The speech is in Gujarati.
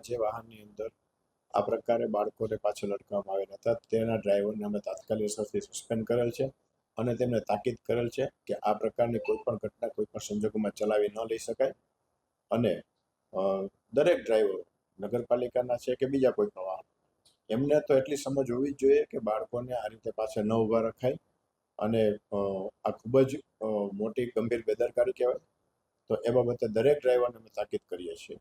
જે વાહનની અંદર આ પ્રકારે બાળકોને પાછળ લટકાવવામાં આવેલા હતા તેના ડ્રાઈવરને અમે તાત્કાલિક અસરથી સસ્પેન્ડ કરેલ છે અને તેમને તાકીદ કરેલ છે કે આ પ્રકારની કોઈ પણ ઘટના કોઈ પણ સંજોગોમાં ચલાવી ન લઈ શકાય અને દરેક ડ્રાઈવરો નગરપાલિકાના છે કે બીજા કોઈ પણ વાહન એમને તો એટલી સમજ હોવી જ જોઈએ કે બાળકોને આ રીતે પાછળ ન ઊભા રખાય અને આ ખૂબ જ મોટી ગંભીર બેદરકારી કહેવાય. તો એ બાબતે દરેક ડ્રાઈવરને અમે તાકીદ કરીએ છીએ.